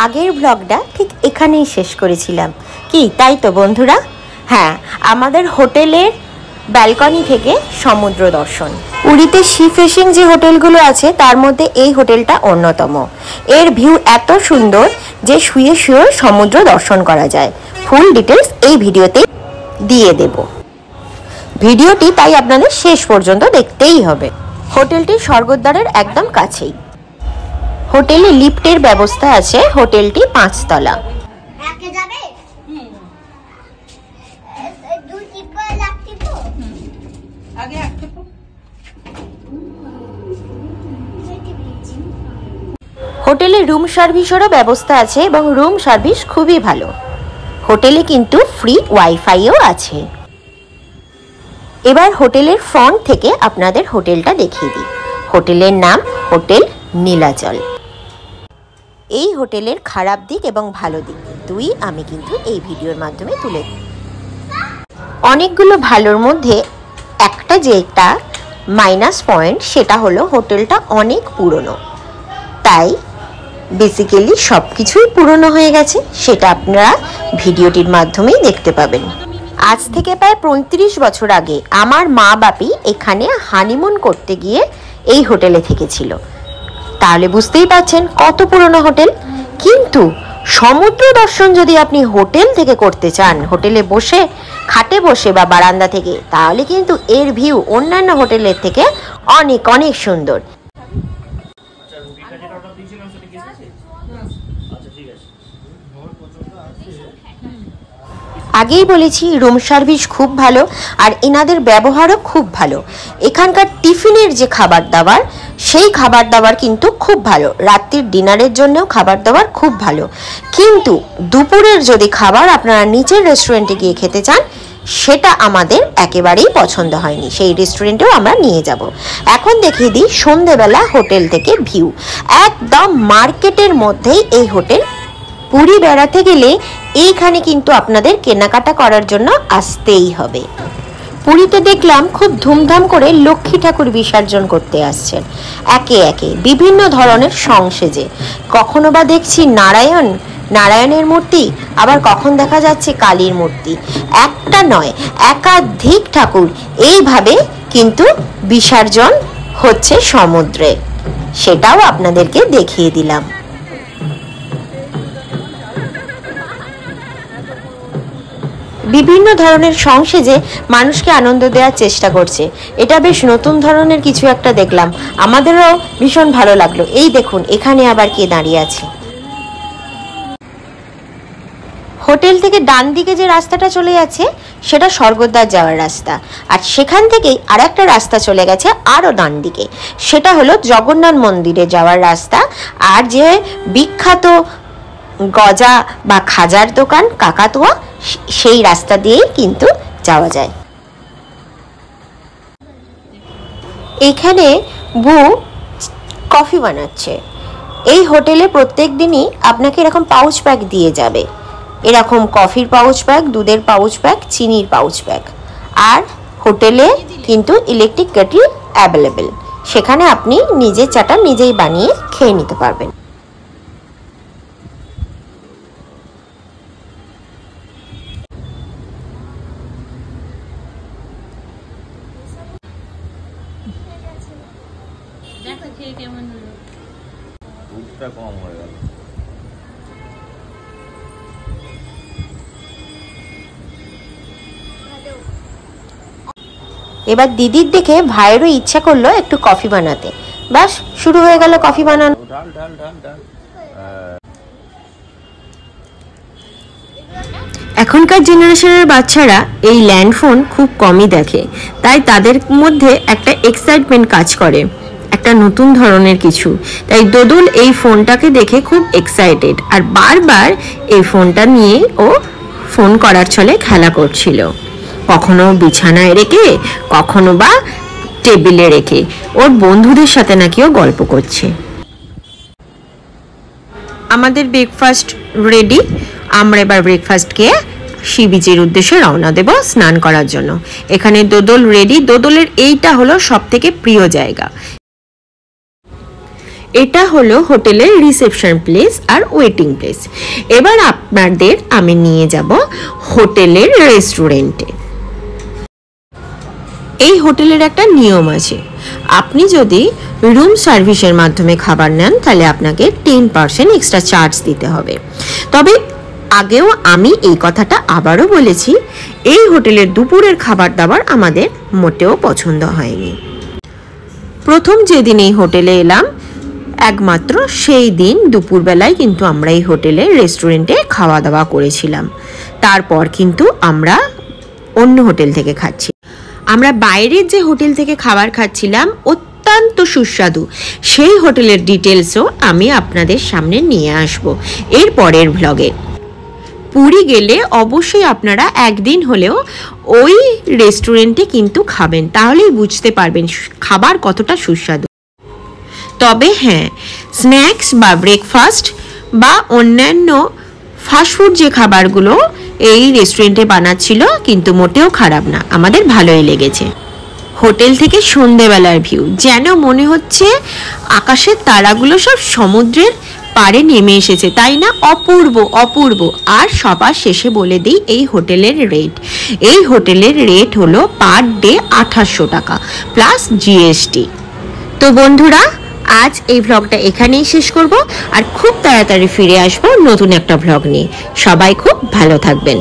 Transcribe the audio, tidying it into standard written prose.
আগের ব্লগটা ঠিক এখানেই শেষ করেছিলাম কি, তাই তো বন্ধুরা? হ্যাঁ, আমাদের হোটেলের ব্যালকনি থেকে সমুদ্র দর্শন। পুরীতে সি ফিশিং যে হোটেলগুলো আছে তার মধ্যে এই হোটেলটা অন্যতম। এর ভিউ এত সুন্দর যে শুয়ে শুয়ে সমুদ্র দর্শন করা যায়। ফুল ডিটেলস এই ভিডিওতে দিয়ে দেব। ভিডিওটি তাই আপনাদের শেষ পর্যন্ত দেখতেই হবে। হোটেলটি স্বর্গদ্বারের একদম কাছেই। হোটেলে লিফটের ব্যবস্থা আছে। হোটেলটি 5 তলা। হোটেলে রুম সার্ভিসেরও ব্যবস্থা আছে এবং রুম সার্ভিস খুবই ভালো। হোটেলে কিন্তু ফ্রি ওয়াইফাইও আছে। এবার হোটেলের ফ্রন্ট থেকে আপনাদের হোটেলটা দেখিয়ে দিই। হোটেলের নাম হোটেল নীলাচল। এই হোটেলের খারাপ দিক এবং ভালো দিক দুই আমি কিন্তু এই ভিডিওর মাধ্যমে তুলে দিই। অনেকগুলো ভালোর মধ্যে একটা যেটা মাইনাস পয়েন্ট সেটা হলো হোটেলটা অনেক পুরনো, তাই বেসিক্যালি সব কিছুই পুরনো হয়ে গেছে। সেটা আপনারা ভিডিওটির মাধ্যমেই দেখতে পাবেন। আজ থেকে প্রায় 35 বছর আগে আমার মা বাপি এখানে হানিমুন করতে গিয়ে এই হোটেলে থেকেছিল। তাহলে বুঝতেই পারছেন কত পুরনো হোটেল। কিন্তু সমুদ্র দর্শন যদি আপনি হোটেল থেকে করতে চান, হোটেলে বসে খাটে বসে বা বারান্দা থেকে, তাহলে কিন্তু এর ভিউ অন্যান্য হোটেলের থেকে অনেক অনেক সুন্দর। আগেই বলেছি রুম সার্ভিস খুব ভালো আর এনাদের ব্যবহারও খুব ভালো। এখানকার টিফিনের যে খাবার দাবার, সেই খাবার দাবার কিন্তু খুব ভালো। রাত্রির ডিনারের জন্যও খাবার দাবার খুব ভালো। কিন্তু দুপুরের যদি খাবার আপনারা নিচের রেস্টুরেন্টে গিয়ে খেতে চান, সেটা আমাদের একেবারেই পছন্দ হয়নি। সেই রেস্টুরেন্টেও আমরা নিয়ে যাব। এখন দেখিয়ে দিই সন্ধেবেলা হোটেল থেকে ভিউ। একদম মার্কেটের মধ্যেই এই হোটেল। পুরী বেড়াতে গেলে এইখানে কিন্তু আপনাদের কেনাকাটা করার জন্য আসতেই হবে। পুরীতে দেখলাম খুব ধুমধাম করে লক্ষ্মী ঠাকুর বিসর্জন করতে আসছেন একে একে বিভিন্ন ধরনের সংসেজে। কখনো বা দেখছি নারায়ণের মূর্তি, আবার কখন দেখা যাচ্ছে কালীর মূর্তি। একটা নয়, একাধিক ঠাকুর এইভাবে কিন্তু বিসর্জন হচ্ছে সমুদ্রে। সেটাও আপনাদেরকে দেখিয়ে দিলাম। বিভিন্ন ধরনের সংসেজে মানুষকে আনন্দ দেওয়ার চেষ্টা করছে। এটা বেশ নতুন ধরনের কিছু একটা দেখলাম, আমাদেরও ভীষণ ভালো লাগলো। এই দেখুন এখানে আবার কে দাঁড়িয়ে আছে। হোটেল থেকে ডান দিকে যে রাস্তাটা চলে যাচ্ছে সেটা স্বর্গদ্বার যাওয়ার রাস্তা, আর সেখান থেকেই আর একটা রাস্তা চলে গেছে আরও ডান দিকে, সেটা হলো জগন্নাথ মন্দিরে যাওয়ার রাস্তা। আর যে বিখ্যাত গজা বা খাজার দোকান কাকাতুয়া, সেই রাস্তা দিয়েই কিন্তু যাওয়া যায়। এখানে বু কফি বানাচ্ছে। এই হোটেলে প্রত্যেক দিনই আপনাকে এরকম পাউচ প্যাক দিয়ে যাবে। এরকম কফির পাউচ প্যাক, দুধের পাউচ প্যাক, চিনির পাউচ প্যাক। আর হোটেলে কিন্তু ইলেকট্রিক কেটল অ্যাভেলেবেল। সেখানে আপনি নিজের চাটা নিজেই বানিয়ে খেয়ে নিতে পারবেন। এবার দিদির দেখে ভাইয়েরও ইচ্ছা করলো একটু কফি বানাতে। বাস শুরু হয়ে গেল কফি বানানো। এখনকার জেনারেশনের বাচ্চারা এই ল্যান্ডফোন খুব কমই দেখে, তাই তাদের মধ্যে একটা এক্সাইটমেন্ট কাজ করে, একটা নতুন ধরনের কিছু। তাই দোদুল এই ফোনটাকে দেখে খুব এক্সাইটেড, আর বারবার এই ফোনটা নিয়ে ও ফোন করার ছলে খেলা করছিল। কখনো বিছানায় রেখে, কখনো বা টেবিলে রেখে ওর বন্ধুদের সাথে নাকিও গল্প করছে। আমাদের ব্রেকফাস্ট রেডি। আমরা এবার ব্রেকফাস্ট খেয়ে সি বিচের উদ্দেশ্যে রওনা দেব স্নান করার জন্য। এখানে দোদল রেডি। দোদলের এইটা হলো সব থেকে প্রিয় জায়গা। এটা হলো হোটেলের রিসেপশন প্লেস আর ওয়েটিং প্লেস। এবার আপনাদের আমি নিয়ে যাব হোটেলের রেস্টুরেন্টে। এই হোটেলের একটা নিয়ম আছে, আপনি যদি রুম সার্ভিসের মাধ্যমে খাবার নেন তাহলে আপনাকে 10% এক্সট্রা চার্জ দিতে হবে। তবে আগেও আমি এই কথাটা আবারও বলেছি, এই হোটেলের দুপুরের খাবার দাবার আমাদের মোটেও পছন্দ হয়নি। প্রথম যেদিন এই হোটেলে এলাম একমাত্র সেই দিন দুপুরবেলায় কিন্তু আমরা এই হোটেলে রেস্টুরেন্টে খাওয়া দাওয়া করেছিলাম। তারপর কিন্তু আমরা অন্য হোটেল থেকে খাচ্ছি। আমরা বাইরের যে হোটেল থেকে খাবার খাচ্ছিলাম অত্যন্ত সুস্বাদু, সেই হোটেলের ডিটেলসও আমি আপনাদের সামনে নিয়ে আসব এর পরের ভ্লগে। পুরী গেলে অবশ্যই আপনারা একদিন হলেও ওই রেস্টুরেন্টে কিন্তু খাবেন, তাহলেই বুঝতে পারবেন খাবার কতটা সুস্বাদু। তবে হ্যাঁ, স্ন্যাক্স বা ব্রেকফাস্ট বা অন্যান্য ফাস্টফুড যে খাবারগুলো এই রেস্টুরেন্টে বানাচ্ছিল কিন্তু মোটেও খারাপ না, আমাদের ভালোই লেগেছে। হোটেল থেকে সন্ধেবেলার ভিউ যেন মনে হচ্ছে আকাশের তারাগুলো সব সমুদ্রের পাড়ে নেমে এসেছে, তাই না? অপূর্ব অপূর্ব। আর সবার শেষে বলে দিই এই হোটেলের রেট। এই হোটেলের রেট হলো পার ডে 2800 টাকা প্লাস জিএসটি। তো বন্ধুরা, আজ এই ভ্লগটা এখানেই শেষ করব, আর খুব তাড়াতাড়ি ফিরে আসবো নতুন একটা ভ্লগ নিয়ে। সবাই খুব ভালো থাকবেন।